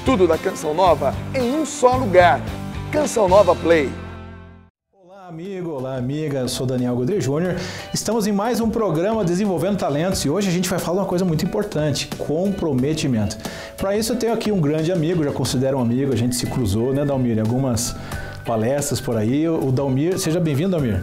Tudo da Canção Nova em um só lugar. Canção Nova Play. Olá amigo, olá amiga, eu sou Daniel Godré Júnior. Estamos em mais um programa Desenvolvendo Talentos e hoje a gente vai falar uma coisa muito importante, comprometimento. Para isso eu tenho aqui um grande amigo, já considero um amigo, a gente se cruzou, né Dalmir, em algumas palestras por aí. O Dalmir, seja bem-vindo Dalmir.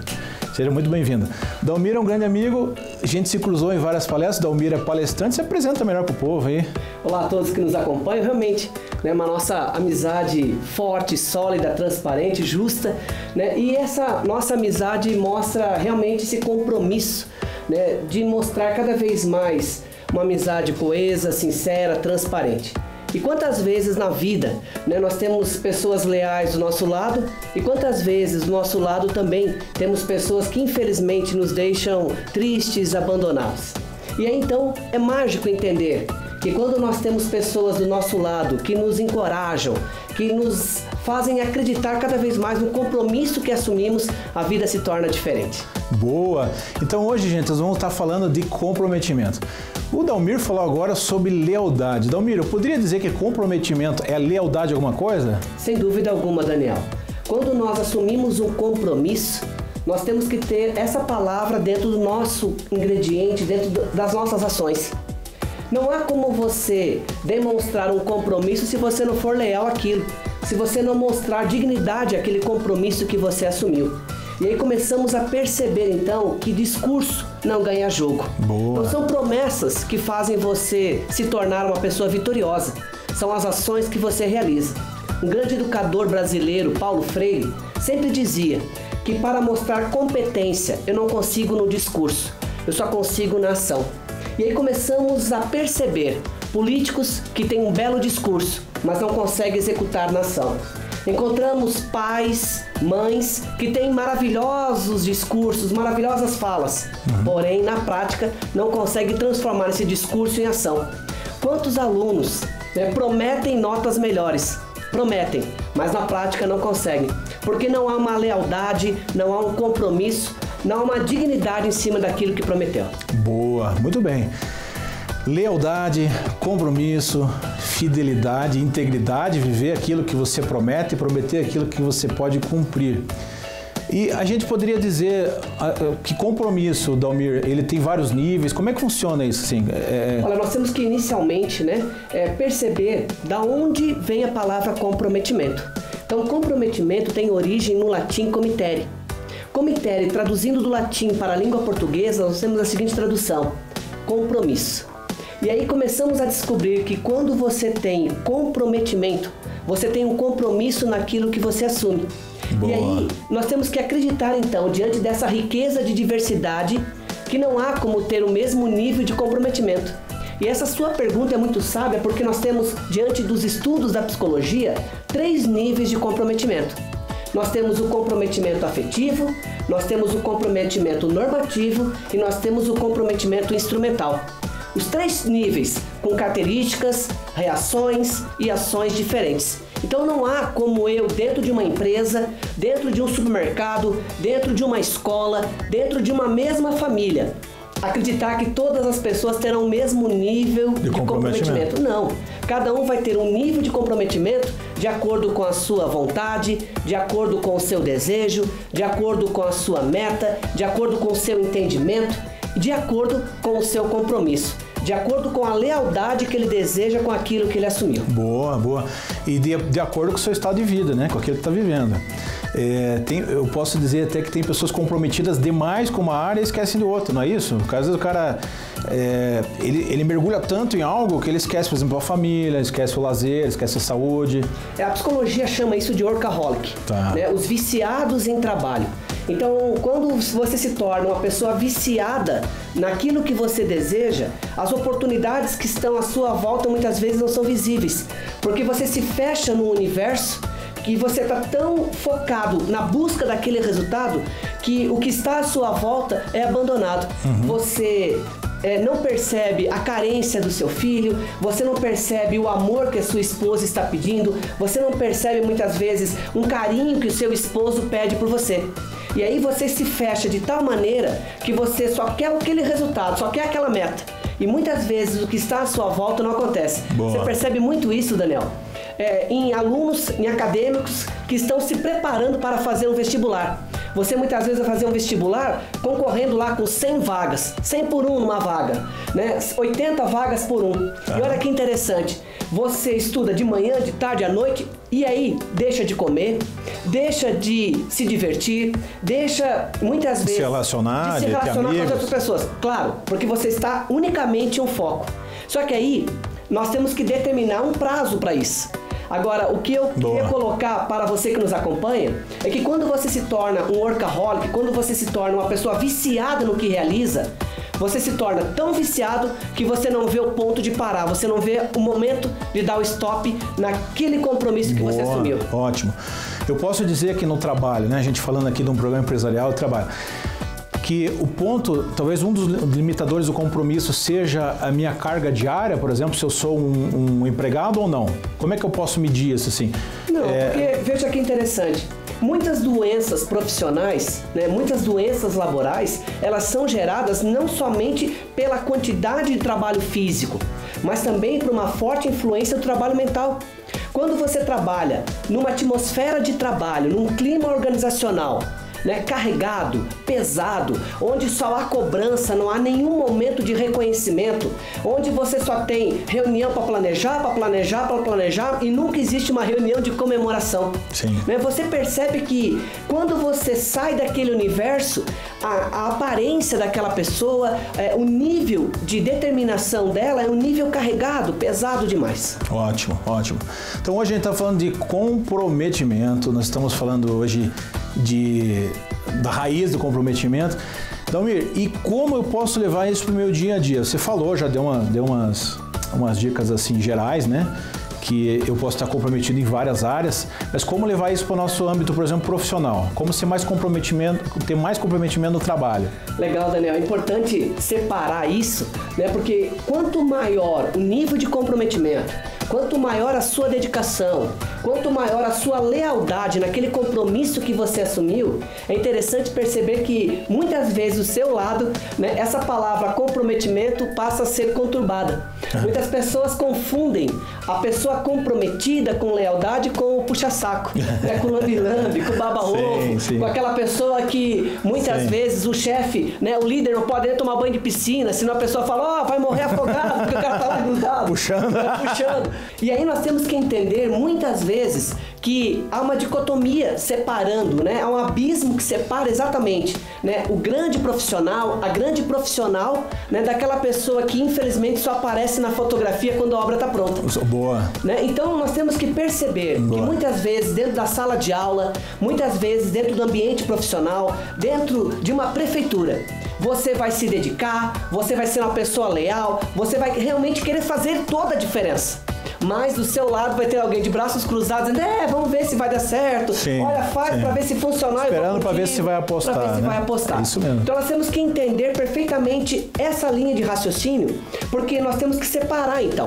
Seja muito bem-vindo. Dalmir é um grande amigo, a gente se cruzou em várias palestras, Dalmir é palestrante, se apresenta melhor para o povo aí. Olá a todos que nos acompanham, realmente, né, uma nossa amizade forte, sólida, transparente, justa, né, e essa nossa amizade mostra realmente esse compromisso, né, de mostrar cada vez mais uma amizade coesa, sincera, transparente. E quantas vezes na vida, né, nós temos pessoas leais do nosso lado e quantas vezes do nosso lado também temos pessoas que infelizmente nos deixam tristes, abandonados. E aí então é mágico entender que quando nós temos pessoas do nosso lado que nos encorajam, que nos fazem acreditar cada vez mais no compromisso que assumimos, a vida se torna diferente. Boa! Então hoje, gente, nós vamos estar falando de comprometimento. O Dalmir falou agora sobre lealdade. Dalmir, eu poderia dizer que comprometimento é lealdade a alguma coisa? Sem dúvida alguma, Daniel. Quando nós assumimos um compromisso, nós temos que ter essa palavra dentro do nosso ingrediente, dentro das nossas ações. Não há como você demonstrar um compromisso se você não for leal àquilo, se você não mostrar dignidade àquele compromisso que você assumiu. E aí começamos a perceber então que discurso não ganha jogo. Boa. Não são promessas que fazem você se tornar uma pessoa vitoriosa, são as ações que você realiza. Um grande educador brasileiro, Paulo Freire, sempre dizia que para mostrar competência eu não consigo no discurso, eu só consigo na ação. E aí começamos a perceber políticos que têm um belo discurso, mas não conseguem executar na ação. Encontramos pais, mães que têm maravilhosos discursos, maravilhosas falas, porém na prática não conseguem transformar esse discurso em ação. Quantos alunos, né, prometem notas melhores? Prometem, mas na prática não conseguem, porque não há uma lealdade, não há um compromisso, não há uma dignidade em cima daquilo que prometeu. Boa, muito bem. Lealdade, compromisso, fidelidade, integridade, viver aquilo que você promete e prometer aquilo que você pode cumprir. E a gente poderia dizer que compromisso, Dalmir, ele tem vários níveis. Como é que funciona isso? Assim? Olha, nós temos que inicialmente, né, perceber da onde vem a palavra comprometimento. Então, comprometimento tem origem no latim comitere. Comitere, traduzindo do latim para a língua portuguesa, nós temos a seguinte tradução: compromisso. E aí começamos a descobrir que quando você tem comprometimento, você tem um compromisso naquilo que você assume. Boa. E aí nós temos que acreditar então, diante dessa riqueza de diversidade, que não há como ter o mesmo nível de comprometimento. E essa sua pergunta é muito sábia porque nós temos, diante dos estudos da psicologia, 3 níveis de comprometimento. Nós temos o comprometimento afetivo, nós temos o comprometimento normativo e nós temos o comprometimento instrumental. Os 3 níveis com características, reações e ações diferentes. Então não há como eu, dentro de uma empresa, dentro de um supermercado, dentro de uma escola, dentro de uma mesma família, acreditar que todas as pessoas terão o mesmo nível de comprometimento. Não. Cada um vai ter um nível de comprometimento de acordo com a sua vontade, de acordo com o seu desejo, de acordo com a sua meta, de acordo com o seu entendimento, de acordo com o seu compromisso, de acordo com a lealdade que ele deseja com aquilo que ele assumiu. Boa, boa. E de acordo com o seu estado de vida, né? Com aquilo que está vivendo. Eu posso dizer até que tem pessoas comprometidas demais com uma área e esquecem do outro, não é isso? Porque às vezes o cara, ele mergulha tanto em algo que ele esquece, por exemplo, a família, esquece o lazer, esquece a saúde. A psicologia chama isso de workaholic, tá, né? Os viciados em trabalho. Então, quando você se torna uma pessoa viciada naquilo que você deseja, as oportunidades que estão à sua volta muitas vezes não são visíveis, porque você se fecha num universo que você está tão focado na busca daquele resultado que o que está à sua volta é abandonado. Você não percebe a carência do seu filho, você não percebe o amor que a sua esposa está pedindo, você não percebe muitas vezes um carinho que o seu esposo pede por você. E aí você se fecha de tal maneira que você só quer aquele resultado, só quer aquela meta. E muitas vezes o que está à sua volta não acontece. Boa. Você percebe muito isso, Daniel? em alunos, em acadêmicos que estão se preparando para fazer um vestibular. Você muitas vezes vai fazer um vestibular concorrendo lá com 100 vagas, 100 por 1 numa vaga, né? 80 vagas por 1. E olha que interessante, você estuda de manhã, de tarde, à noite, e aí deixa de comer, deixa de se divertir, deixa muitas vezes se relacionar, de se relacionar com as amigos. outras pessoas. Claro, porque você está unicamente em um foco. Só que aí nós temos que determinar um prazo para isso. Agora, o que eu queria colocar para você que nos acompanha é que quando você se torna um workaholic, quando você se torna uma pessoa viciada no que realiza, você se torna tão viciado que você não vê o ponto de parar, você não vê o momento de dar o stop naquele compromisso que você assumiu. Ótimo. Eu posso dizer que no trabalho, né, a gente falando aqui de um programa empresarial, eu trabalho, que o ponto, talvez um dos limitadores do compromisso seja a minha carga diária, por exemplo, se eu sou um empregado ou não. Como é que eu posso medir isso assim? Não, porque veja que interessante. Muitas doenças profissionais, né, muitas doenças laborais, elas são geradas não somente pela quantidade de trabalho físico, mas também por uma forte influência do trabalho mental. Quando você trabalha numa atmosfera de trabalho, num clima organizacional, né, carregado, pesado, onde só há cobrança, não há nenhum momento de reconhecimento, onde você só tem reunião para planejar e nunca existe uma reunião de comemoração. Sim. Né, você percebe que quando você sai daquele universo, a aparência daquela pessoa, o nível de determinação dela é um nível carregado, pesado demais. Ótimo, ótimo. Então hoje a gente está falando de comprometimento, nós estamos falando hoje da raiz do comprometimento. Dalmir, e como eu posso levar isso para o meu dia a dia? Você falou, já deu umas dicas assim gerais, né? Que eu posso estar comprometido em várias áreas, mas como levar isso para o nosso âmbito, por exemplo, profissional? Como ter mais comprometimento no trabalho? Legal, Daniel. É importante separar isso, né? Porque quanto maior o nível de comprometimento, quanto maior a sua dedicação, quanto maior a sua lealdade naquele compromisso que você assumiu, é interessante perceber que muitas vezes o seu lado, né, essa palavra comprometimento passa a ser conturbada. Muitas pessoas confundem a pessoa comprometida com lealdade com o puxa-saco, né, com o lambe-lambe, com o baba-ovo, com aquela pessoa que muitas vezes o chefe, né, o líder não pode nem tomar banho de piscina, senão a pessoa fala, vai morrer afogado, porque o cara tá lá grudado. Puxando. E aí nós temos que entender muitas vezes que há uma dicotomia separando, né? Há um abismo que separa exatamente, né, o grande profissional, a grande profissional, né, daquela pessoa que infelizmente só aparece na fotografia quando a obra está pronta. Boa. Né? Então nós temos que perceber que muitas vezes dentro da sala de aula, muitas vezes dentro do ambiente profissional, dentro de uma prefeitura, você vai se dedicar, você vai ser uma pessoa leal, você vai realmente querer fazer toda a diferença. Mas do seu lado vai ter alguém de braços cruzados dizendo, vamos ver se vai dar certo. Olha, faz para ver se funcionar. Esperando para ver se vai apostar. Para ver se vai apostar. É isso mesmo. Então nós temos que entender perfeitamente essa linha de raciocínio, porque nós temos que separar então.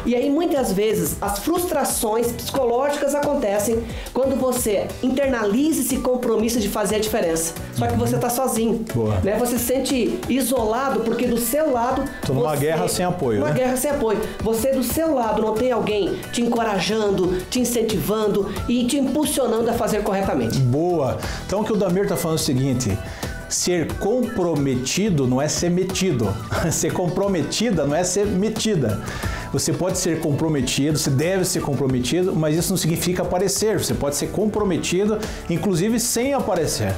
E aí muitas vezes as frustrações psicológicas acontecem quando você internaliza esse compromisso de fazer a diferença. Só que você está sozinho. Né? Você se sente isolado porque do seu lado... Tô numa guerra sem apoio, Uma guerra sem apoio. Você do seu lado não tem alguém te encorajando, te incentivando e te impulsionando a fazer corretamente. Boa. Então o que o Dalmir está falando é o seguinte... Ser comprometido não é ser metido. Ser comprometida não é ser metida. Você pode ser comprometido, você deve ser comprometido, mas isso não significa aparecer. Você pode ser comprometido, inclusive sem aparecer.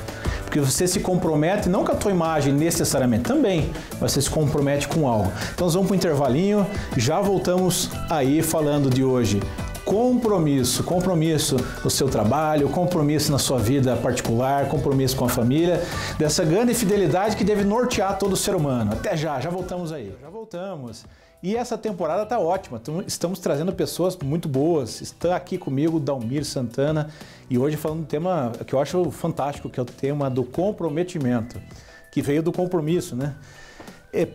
Porque você se compromete, não com a tua imagem necessariamente, também, mas você se compromete com algo. Então nós vamos para o intervalinho, já voltamos aí falando de hoje. Compromisso no seu trabalho, compromisso na sua vida particular, compromisso com a família, dessa grande fidelidade que deve nortear todo ser humano. Até já voltamos aí. Já voltamos. E essa temporada tá ótima, estamos trazendo pessoas muito boas. Está aqui comigo o Dalmir Santana e hoje falando um tema que eu acho fantástico, que é o tema do comprometimento, que veio do compromisso, né?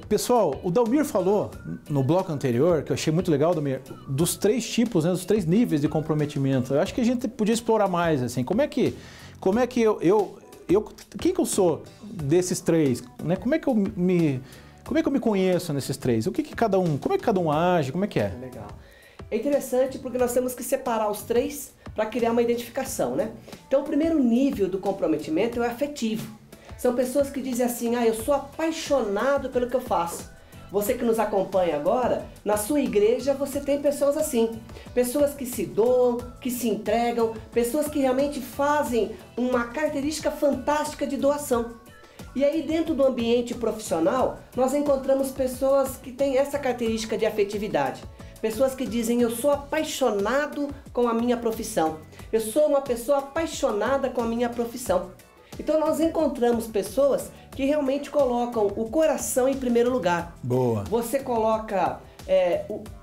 Pessoal, o Dalmir falou no bloco anterior, que eu achei muito legal, Dalmir, dos 3 tipos, né, dos 3 níveis de comprometimento. Eu acho que a gente podia explorar mais, assim, como é que quem que eu sou desses 3, né? Como é que eu me conheço nesses 3? Como é que cada um age? Como é que é? Legal. É interessante porque nós temos que separar os três para criar uma identificação, né? Então, o primeiro nível do comprometimento é o afetivo. São pessoas que dizem assim, eu sou apaixonado pelo que eu faço. Você que nos acompanha agora, na sua igreja você tem pessoas assim. Pessoas que se doam, que se entregam, pessoas que realmente fazem uma característica fantástica de doação. E aí dentro do ambiente profissional, nós encontramos pessoas que têm essa característica de afetividade. Pessoas que dizem, eu sou apaixonado com a minha profissão. Eu sou uma pessoa apaixonada com a minha profissão. Então nós encontramos pessoas que realmente colocam o coração em primeiro lugar. Boa. Você coloca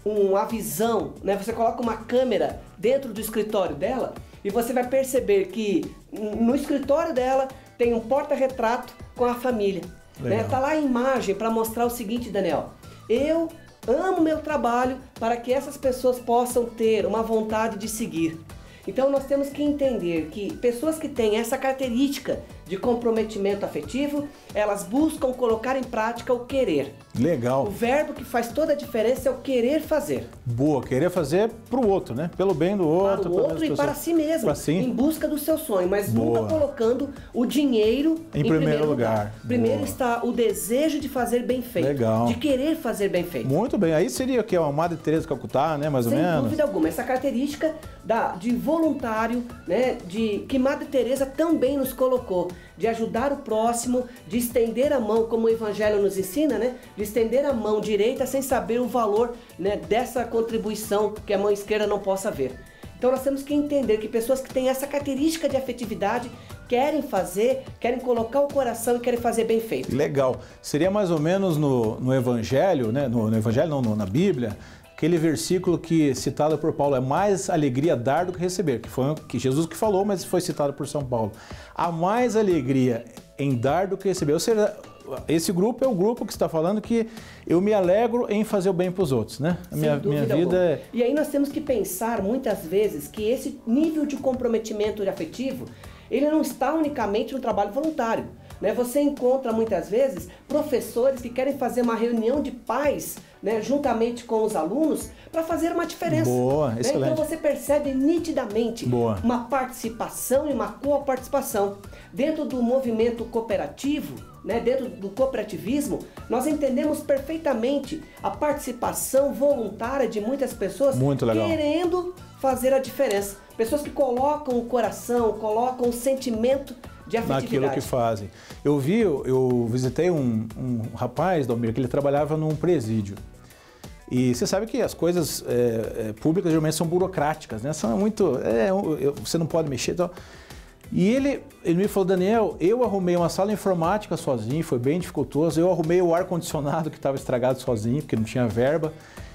uma visão, né? Você coloca uma câmera dentro do escritório dela e você vai perceber que no escritório dela tem um porta-retrato com a família. Né? Tá lá a imagem para mostrar o seguinte, Daniel. Eu amo meu trabalho para que essas pessoas possam ter uma vontade de seguir. Então nós temos que entender que pessoas que têm essa característica de comprometimento afetivo, elas buscam colocar em prática o querer. Legal. O verbo que faz toda a diferença é o querer fazer. Boa, querer fazer pro outro, né? Pelo bem do outro. Para o outro e para si mesmo, em busca do seu sonho, mas nunca colocando o dinheiro em primeiro lugar. Primeiro está o desejo de fazer bem feito, Legal. De querer fazer bem feito. Muito bem, aí seria o que? A Madre Teresa de Calcutá, né? Mais ou menos? Sem dúvida alguma, essa característica de voluntário, né? Que Madre Teresa também nos colocou, de ajudar o próximo, de estender a mão, como o Evangelho nos ensina, né? De estender a mão direita sem saber o valor, né, dessa contribuição que a mão esquerda não possa ver. Então nós temos que entender que pessoas que têm essa característica de afetividade querem fazer, querem colocar o coração e querem fazer bem feito. Legal. Seria mais ou menos no Evangelho, né? No Evangelho não, na Bíblia, aquele versículo que citado por Paulo, é mais alegria dar do que receber, que foi que Jesus que falou, mas foi citado por São Paulo. Há mais alegria em dar do que receber. Ou seja, esse grupo é o grupo que está falando que eu me alegro em fazer o bem para os outros, né? Minha vida é... E aí nós temos que pensar muitas vezes que esse nível de comprometimento afetivo, ele não está unicamente no trabalho voluntário. Né? Você encontra muitas vezes professores que querem fazer uma reunião de pais, né, juntamente com os alunos, para fazer uma diferença. Boa, excelente. Então você percebe nitidamente Boa. Uma participação e uma coparticipação. Dentro do movimento cooperativo, né, dentro do cooperativismo, nós entendemos perfeitamente a participação voluntária de muitas pessoas querendo fazer a diferença. Pessoas que colocam o coração, colocam o sentimento de afetividade. Naquilo que fazem. Eu visitei um rapaz, Dalmir, que ele trabalhava num presídio. E você sabe que as coisas públicas geralmente são burocráticas, né? São muito... você não pode mexer e tal. E ele me falou, Daniel, eu arrumei uma sala informática sozinho, foi bem dificultoso. Eu arrumei o ar-condicionado que estava estragado sozinho, porque não tinha verba.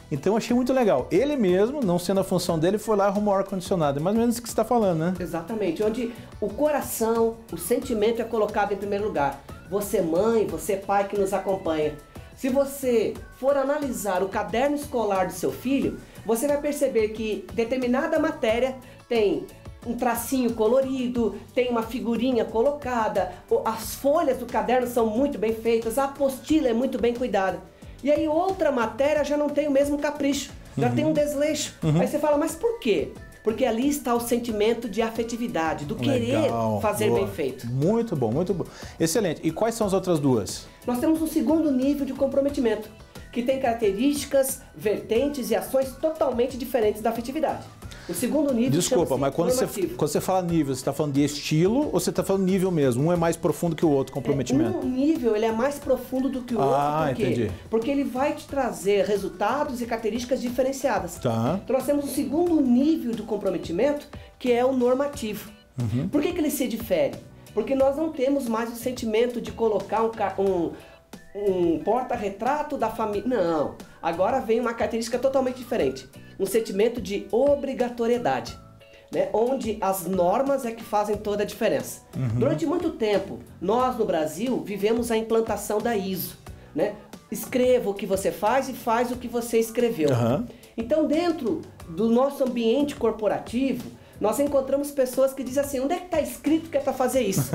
Então eu achei muito legal. Ele mesmo, não sendo a função dele, foi lá e arrumou o ar-condicionado. É mais ou menos isso que você está falando, né? Exatamente, onde o coração, o sentimento é colocado em primeiro lugar. Você mãe, você pai que nos acompanha. Se você for analisar o caderno escolar do seu filho, você vai perceber que determinada matéria tem um tracinho colorido, tem uma figurinha colocada, as folhas do caderno são muito bem feitas, a apostila é muito bem cuidada. E aí outra matéria já não tem o mesmo capricho, já tem um desleixo. Aí você fala, mas por quê? Porque ali está o sentimento de afetividade, do querer fazer bem feito. Muito bom, muito bom. Excelente. E quais são as outras duas? Nós temos um segundo nível de comprometimento, que tem características, vertentes e ações totalmente diferentes da afetividade. O segundo nível... Desculpa, mas quando você fala nível, você está falando de estilo ou você está falando nível mesmo? Um é mais profundo que o outro, comprometimento? Um nível ele é mais profundo do que o outro. Por quê? Entendi. Porque ele vai te trazer resultados e características diferenciadas. Tá. Então nós temos um segundo nível do comprometimento, que é o normativo. Por que ele se difere? Porque nós não temos mais o sentimento de colocar um porta-retrato da família. Não. Agora vem uma característica totalmente diferente. Um sentimento de obrigatoriedade, né? Onde as normas é que fazem toda a diferença. Durante muito tempo, nós no Brasil vivemos a implantação da ISO, né? Escreva o que você faz e faz o que você escreveu. Então, dentro do nosso ambiente corporativo, nós encontramos pessoas que dizem assim, onde é que está escrito que é para fazer isso?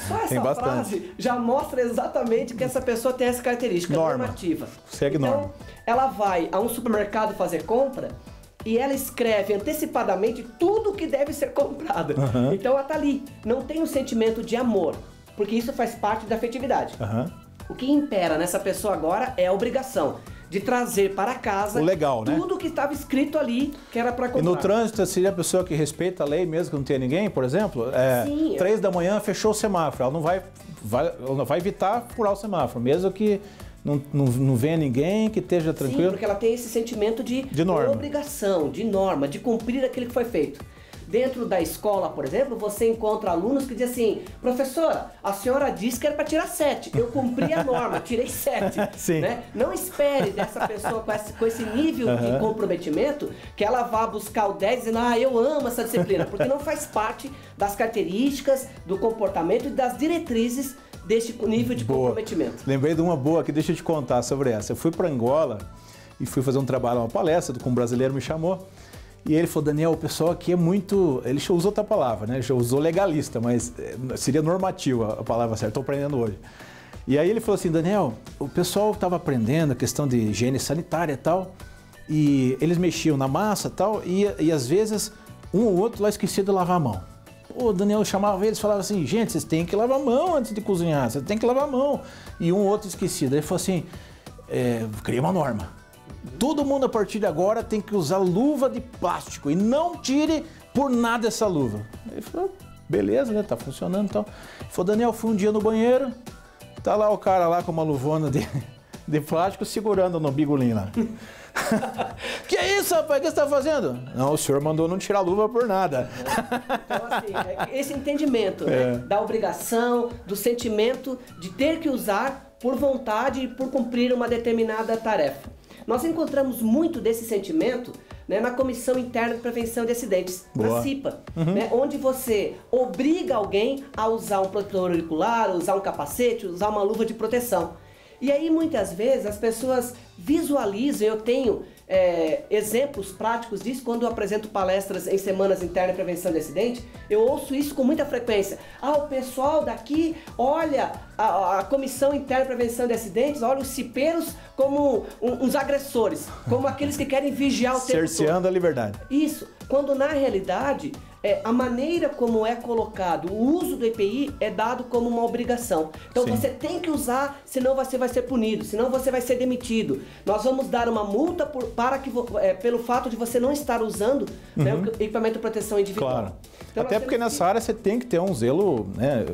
Só essa frase já mostra exatamente que essa pessoa tem essa característica normativa. Segue norma. Ela vai a um supermercado fazer compra e ela escreve antecipadamente tudo que deve ser comprado. Então ela tá ali, não tem um sentimento de amor, porque isso faz parte da afetividade. O que impera nessa pessoa agora é a obrigação de trazer para casa o legal, tudo que estava escrito ali que era para comprar. E no trânsito, seria a pessoa que respeita a lei mesmo, que não tem ninguém, por exemplo? Sim. 3 da manhã fechou o semáforo, ela não vai evitar furar o semáforo, mesmo que não venha ninguém, que esteja tranquilo. Sim, porque ela tem esse sentimento de norma. Obrigação, de norma, de cumprir aquilo que foi feito. Dentro da escola, por exemplo, você encontra alunos que dizem assim: professora, a senhora disse que era para tirar 7, eu cumpri a norma, tirei 7. Sim. Né? Não espere dessa pessoa com esse nível de comprometimento que ela vá buscar o 10 dizendo: eu amo essa disciplina, porque não faz parte das características, do comportamento e das diretrizes deste nível de comprometimento. Lembrei de uma boa que deixa eu te contar sobre essa. Eu fui para Angola e fui fazer um trabalho, uma palestra, com um brasileiro me chamou. E ele falou: Daniel, o pessoal aqui é muito... Ele usou outra palavra, né? Ele usou legalista, mas seria normativo a palavra certa. Estou aprendendo hoje. E aí ele falou assim: Daniel, o pessoal estava aprendendo a questão de higiene sanitária e tal, e eles mexiam na massa e tal, e às vezes um ou outro lá esquecia de lavar a mão. O Daniel chamava eles e falava assim: gente, vocês têm que lavar a mão antes de cozinhar, vocês têm que lavar a mão. E um ou outro esquecia. Daí ele falou assim: criei uma norma. Todo mundo a partir de agora tem que usar luva de plástico e não tire por nada essa luva. Ele falou: beleza, né? Tá funcionando então. Ele falou: Daniel, fui um dia no banheiro, tá lá o cara lá com uma luvona de plástico segurando no bigolim lá. Que é isso, rapaz? O que você tá fazendo? Não, o senhor mandou não tirar a luva por nada. Então, assim, esse entendimento né, da obrigação, do sentimento de ter que usar por vontade e por cumprir uma determinada tarefa. Nós encontramos muito desse sentimento né, na Comissão Interna de Prevenção de Acidentes, na CIPA, né, onde você obriga alguém a usar um protetor auricular, usar um capacete, usar uma luva de proteção. E aí muitas vezes as pessoas visualizam, eu tenho exemplos práticos disso quando eu apresento palestras em Semanas Internas de Prevenção de Acidente, eu ouço isso com muita frequência. O pessoal daqui olha a Comissão Interna de Prevenção de Acidentes, olha os cipeiros como uns agressores, como aqueles que querem vigiar o tempo todo. Cerceando a liberdade. Isso, quando na realidade a maneira como é colocado, o uso do EPI é dado como uma obrigação. Então você tem que usar, senão você vai ser punido, senão você vai ser demitido. Nós vamos dar uma multa pelo fato de você não estar usando né, o equipamento de proteção individual. Claro. Então, até porque nessa área você tem que ter um zelo né,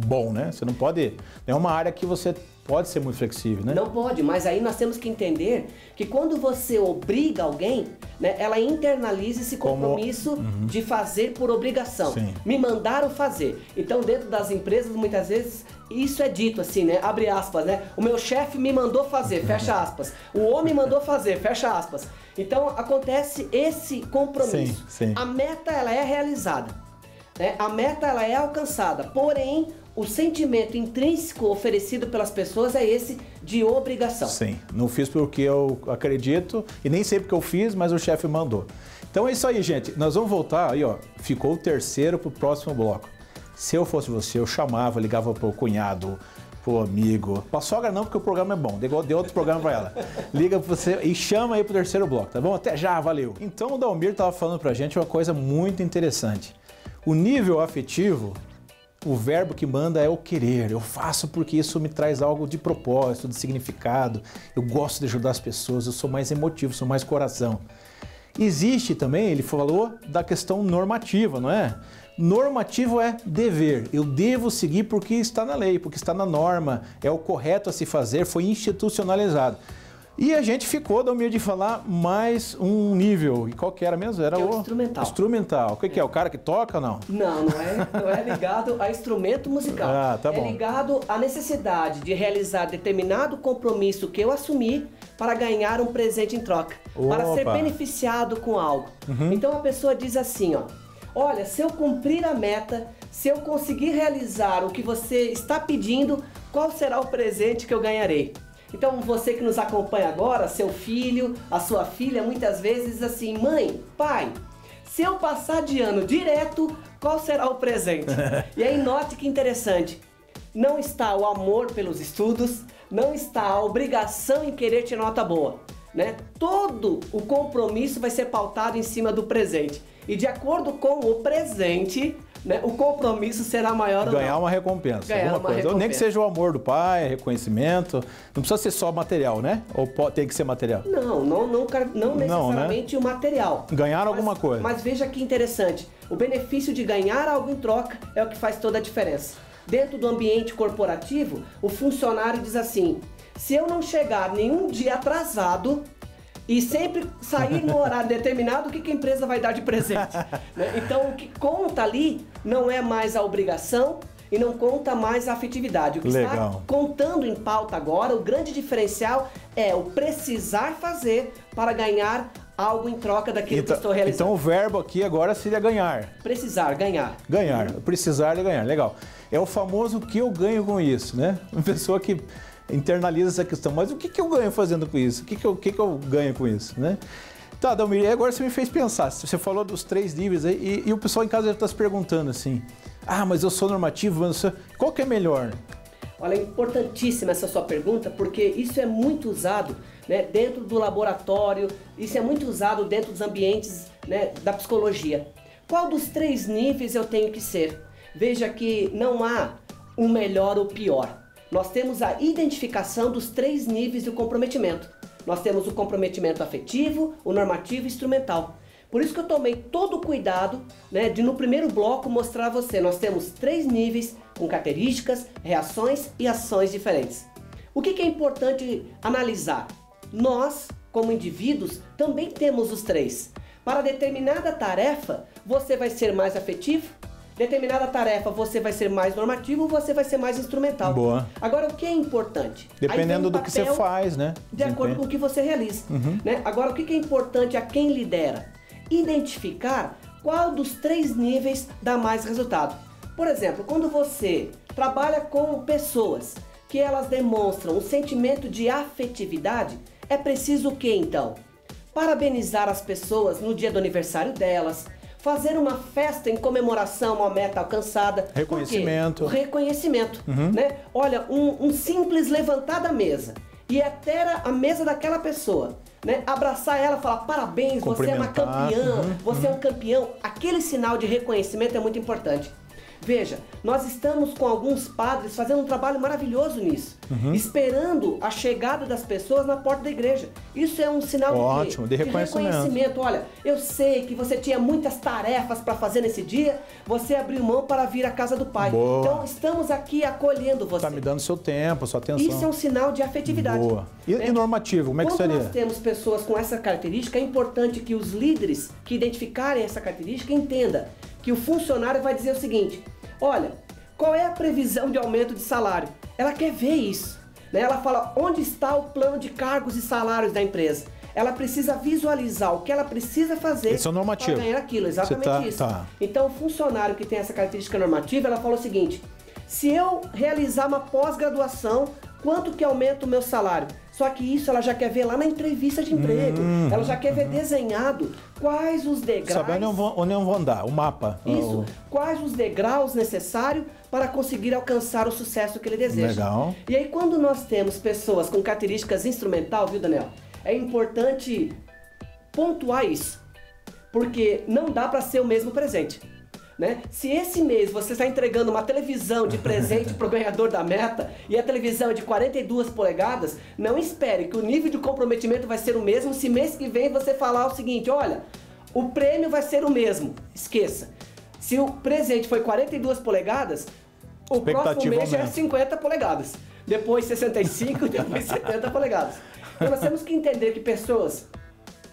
bom, né? Você não pode... É uma área que você pode ser muito flexível, né? Não pode, mas aí nós temos que entender que quando você obriga alguém, né, ela internaliza esse compromisso de fazer por obrigação. Sim. Me mandaram fazer. Então, dentro das empresas, muitas vezes, isso é dito assim, né? Abre aspas, né? O meu chefe me mandou fazer, fecha aspas. O homem mandou fazer, fecha aspas. Então, acontece esse compromisso. Sim, sim. A meta, ela é realizada. Né? A meta, ela é alcançada. Porém, o sentimento intrínseco oferecido pelas pessoas é esse de obrigação. Sim, não fiz porque eu acredito e nem sei porque eu fiz, mas o chefe mandou. Então é isso aí, gente. Nós vamos voltar aí, ó. Ficou o terceiro pro próximo bloco. Se eu fosse você, eu chamava, ligava pro cunhado, pro amigo. Pra sogra não, porque o programa é bom. Deu outro programa pra ela. Liga pra você e chama aí pro terceiro bloco, tá bom? Até já, valeu. Então o Dalmir tava falando pra gente uma coisa muito interessante. O nível afetivo, o verbo que manda é o querer. Eu faço porque isso me traz algo de propósito, de significado. Eu gosto de ajudar as pessoas, eu sou mais emotivo, sou mais coração. Existe também, ele falou, da questão normativa, não é? Normativo é dever. Eu devo seguir porque está na lei, porque está na norma, é o correto a se fazer, foi institucionalizado. E a gente ficou, Dalmir, de falar mais um nível. E qual que era mesmo? Era o instrumental. Instrumental. O que é? O cara que toca ou não? Não é ligado a instrumento musical. Tá bom. É ligado à necessidade de realizar determinado compromisso que eu assumi para ganhar um presente em troca. Para ser beneficiado com algo. Então a pessoa diz assim, ó. Olha, se eu cumprir a meta, se eu conseguir realizar o que você está pedindo, qual será o presente que eu ganharei? Então você que nos acompanha agora, seu filho, a sua filha, muitas vezes diz assim: mãe, pai, se eu passar de ano direto, qual será o presente? E aí note que interessante, não está o amor pelos estudos, não está a obrigação em querer tirar nota boa, né, todo o compromisso vai ser pautado em cima do presente. E de acordo com o presente, né, o compromisso será maior ou não. Ganhar uma recompensa, Ganhar alguma uma coisa. recompensa. Nem que seja o amor do pai, reconhecimento. Não precisa ser só material, né? Ou tem que ser material? Não necessariamente o material. Ganhar alguma coisa. Mas veja que interessante. O benefício de ganhar algo em troca é o que faz toda a diferença. Dentro do ambiente corporativo, o funcionário diz assim: se eu não chegar nenhum dia atrasado e sempre sair no horário determinado, o que a empresa vai dar de presente? Né? Então, o que conta ali não é mais a obrigação e não conta mais a afetividade. O que está contando em pauta agora, o grande diferencial é o precisar fazer para ganhar algo em troca daquilo que estou realizando. Então o verbo aqui agora seria ganhar. Precisar, ganhar. Ganhar, precisar de ganhar, legal. É o famoso o que eu ganho com isso, né? Uma pessoa que internaliza essa questão, mas o que eu ganho fazendo com isso? O que eu ganho com isso, né? Tá, Dalmir, agora você me fez pensar, você falou dos 3 níveis aí, e o pessoal em casa já está se perguntando assim, mas eu sou normativo, qual que é melhor? Olha, é importantíssima essa sua pergunta, porque isso é muito usado, né, dentro do laboratório, isso é muito usado dentro dos ambientes, né, da psicologia. Qual dos 3 níveis eu tenho que ser? Veja que não há um melhor ou pior. Nós temos a identificação dos 3 níveis do comprometimento. Nós temos o comprometimento afetivo, o normativo e o instrumental. Por isso que eu tomei todo o cuidado, né, de no primeiro bloco mostrar a você. Nós temos 3 níveis com características, reações e ações diferentes. O que é importante analisar? Nós, como indivíduos, também temos os 3. Para determinada tarefa, você vai ser mais afetivo. Determinada tarefa, você vai ser mais normativo, você vai ser mais instrumental. Boa. Agora, o que é importante? Dependendo do que você faz, né? De acordo com o que você realiza. Né? Agora, o que é importante a quem lidera? Identificar qual dos 3 níveis dá mais resultado. Por exemplo, quando você trabalha com pessoas que elas demonstram um sentimento de afetividade, é preciso o que então? Parabenizar as pessoas no dia do aniversário delas, fazer uma festa em comemoração a uma meta alcançada. Reconhecimento. Reconhecimento, né? Olha, um simples levantar da mesa e até a mesa daquela pessoa, né? Abraçar ela, falar parabéns, você é uma campeã, você é um campeão. Aquele sinal de reconhecimento é muito importante. Veja, nós estamos com alguns padres fazendo um trabalho maravilhoso nisso, esperando a chegada das pessoas na porta da igreja. Isso é um sinal de reconhecimento. Olha, eu sei que você tinha muitas tarefas para fazer nesse dia, você abriu mão para vir à casa do Pai. Boa. Então estamos aqui acolhendo você. Está me dando seu tempo, sua atenção. Isso é um sinal de afetividade. Boa. E normativo, como é que seria? Quando nós temos pessoas com essa característica, é importante que os líderes que identificarem essa característica entendam que o funcionário vai dizer o seguinte: olha, qual é a previsão de aumento de salário? Ela quer ver isso, né? Ela fala onde está o plano de cargos e salários da empresa. Ela precisa visualizar o que ela precisa fazer para ganhar aquilo, exatamente isso. Então o funcionário que tem essa característica normativa, ela fala o seguinte: se eu realizar uma pós-graduação, quanto que aumenta o meu salário? Só que isso ela já quer ver lá na entrevista de emprego. Ela já quer ver desenhado quais os degraus... Saber onde eu vou andar, o mapa. Isso. Quais os degraus necessários para conseguir alcançar o sucesso que ele deseja. Legal. E aí quando nós temos pessoas com características instrumental, viu, Daniel? É importante pontuar isso. Porque não dá para ser o mesmo presente. Né? Se esse mês você está entregando uma televisão de presente para o ganhador da meta e a televisão é de 42 polegadas, não espere que o nível de comprometimento vai ser o mesmo se mês que vem você falar o seguinte: olha, o prêmio vai ser o mesmo. Esqueça. Se o presente foi 42 polegadas, o próximo mês já é 50 polegadas. Depois 65 e depois 70 polegadas. Então nós temos que entender que pessoas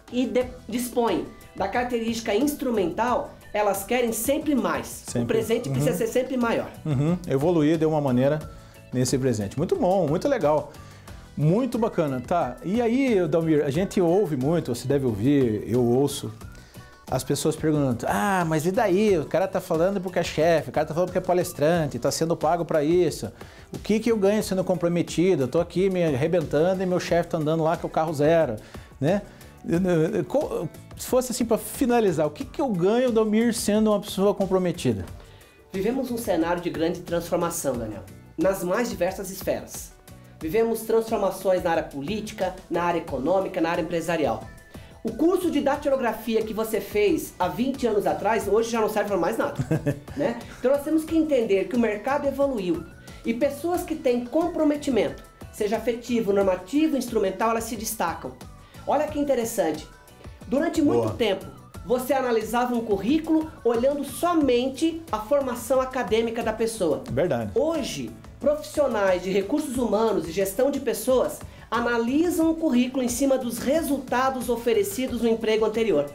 que dispõem da característica instrumental, elas querem sempre mais. O presente precisa ser sempre maior. Evoluir de uma maneira nesse presente. Muito bom, muito legal. Muito bacana. Tá, e aí, Dalmir, a gente ouve muito, você deve ouvir, eu ouço, as pessoas perguntando: mas e daí? O cara tá falando porque é chefe, o cara tá falando porque é palestrante, tá sendo pago para isso. O que eu ganho sendo comprometido? Eu tô aqui me arrebentando e meu chefe tá andando lá com o carro zero, né? Se fosse assim para finalizar, o que eu ganho, Dalmir, sendo uma pessoa comprometida? Vivemos um cenário de grande transformação, Daniel, nas mais diversas esferas. Vivemos transformações na área política, na área econômica, na área empresarial. O curso de datilografia que você fez há 20 anos atrás, hoje já não serve para mais nada, né? Então nós temos que entender que o mercado evoluiu e pessoas que têm comprometimento, seja afetivo, normativo, instrumental, elas se destacam. Olha que interessante, durante muito tempo você analisava um currículo olhando somente a formação acadêmica da pessoa. Verdade. Hoje, profissionais de recursos humanos e gestão de pessoas analisam o currículo em cima dos resultados oferecidos no emprego anterior.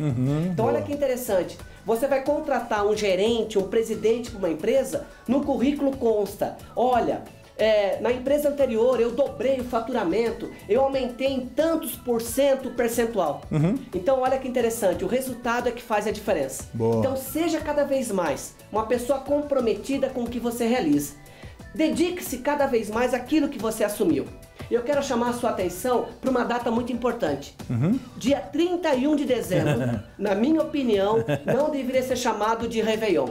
Então olha que interessante, você vai contratar um gerente, um presidente para uma empresa, no currículo consta, olha, na empresa anterior eu dobrei o faturamento, eu aumentei em tantos % o percentual. Então olha que interessante, o resultado é que faz a diferença. Boa. Então seja cada vez mais uma pessoa comprometida com o que você realiza. Dedique-se cada vez mais àquilo que você assumiu. Eu quero chamar a sua atenção para uma data muito importante. Dia 31 de dezembro, na minha opinião, não deveria ser chamado de Réveillon.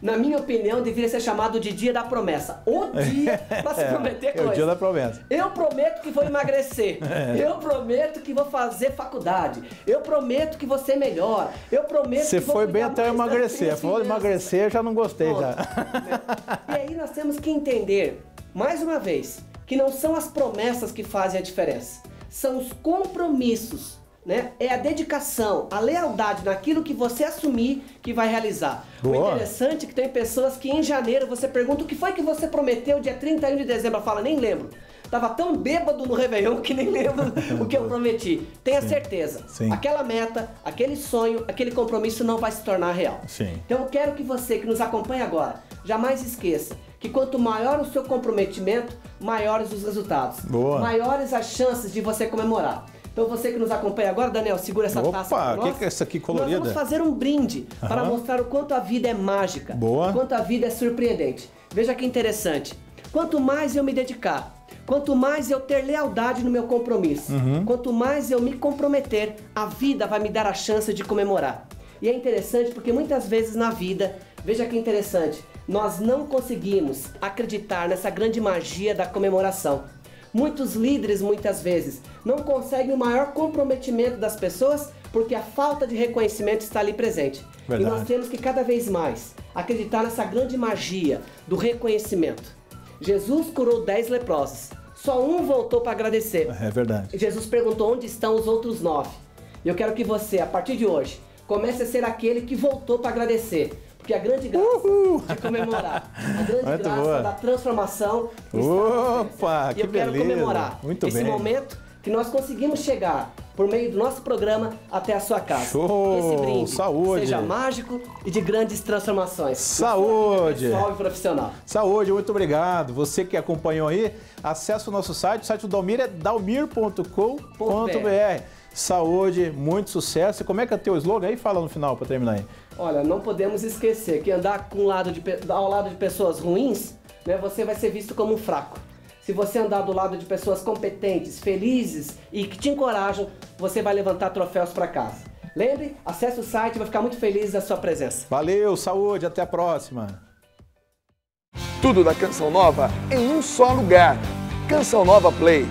Na minha opinião, deveria ser chamado de Dia da Promessa. O dia para se prometer coisa. É o dia da promessa. Eu prometo que vou emagrecer. Eu prometo que vou fazer faculdade. Eu prometo que vou ser melhor. Eu prometo Você que vou foi bem cuidar até mais das emagrecer. minhas Falou de finanças. emagrecer, eu já não gostei Pronto. já. E aí nós temos que entender, mais uma vez, que não são as promessas que fazem a diferença. São os compromissos, né? É a dedicação, a lealdade naquilo que você assumir que vai realizar. Boa. O interessante é que tem pessoas que em janeiro você pergunta o que foi que você prometeu dia 31 de dezembro. Ela fala, nem lembro. Tava tão bêbado no Réveillon que nem lembro o que eu prometi. Tenha certeza, Sim. aquela meta, aquele sonho, aquele compromisso não vai se tornar real. Sim. Então eu quero que você que nos acompanha agora, jamais esqueça que quanto maior o seu comprometimento, maiores os resultados. Boa. Maiores as chances de você comemorar. Então você que nos acompanha agora, Daniel, segura essa taça para Opa, nós. o que é essa aqui colorida? Nós vamos fazer um brinde para mostrar o quanto a vida é mágica. Boa. O quanto a vida é surpreendente. Veja que interessante. Quanto mais eu me dedicar, quanto mais eu ter lealdade no meu compromisso, quanto mais eu me comprometer, a vida vai me dar a chance de comemorar. E é interessante porque muitas vezes na vida, veja que interessante, nós não conseguimos acreditar nessa grande magia da comemoração. Muitos líderes, muitas vezes, não conseguem o maior comprometimento das pessoas porque a falta de reconhecimento está ali presente. Verdade. E nós temos que cada vez mais acreditar nessa grande magia do reconhecimento. Jesus curou 10 leprosos, só um voltou para agradecer. É verdade. Jesus perguntou onde estão os outros 9. E eu quero que você, a partir de hoje, comece a ser aquele que voltou para agradecer. Porque a grande graça de comemorar, a grande Muito graça boa. da transformação está na Opa, e que eu quero beleza. comemorar Muito esse bem. momento que nós conseguimos chegar por meio do nosso programa até a sua casa. Show! Que esse brinde Saúde! seja mágico e de grandes transformações. Saúde! Pessoal e profissional. Saúde, muito obrigado. Você que acompanhou aí, acesse o nosso site, o site do Dalmir é dalmir.com.br. Saúde, muito sucesso. E como é que é o teu slogan aí? Fala no final para terminar aí. Olha, não podemos esquecer que andar ao lado de pessoas ruins, né, você vai ser visto como um fraco. Se você andar do lado de pessoas competentes, felizes e que te encorajam, você vai levantar troféus para casa. Lembre, acesse o site, vai ficar muito feliz da sua presença. Valeu, saúde, até a próxima. Tudo da Canção Nova em um só lugar. Canção Nova Play.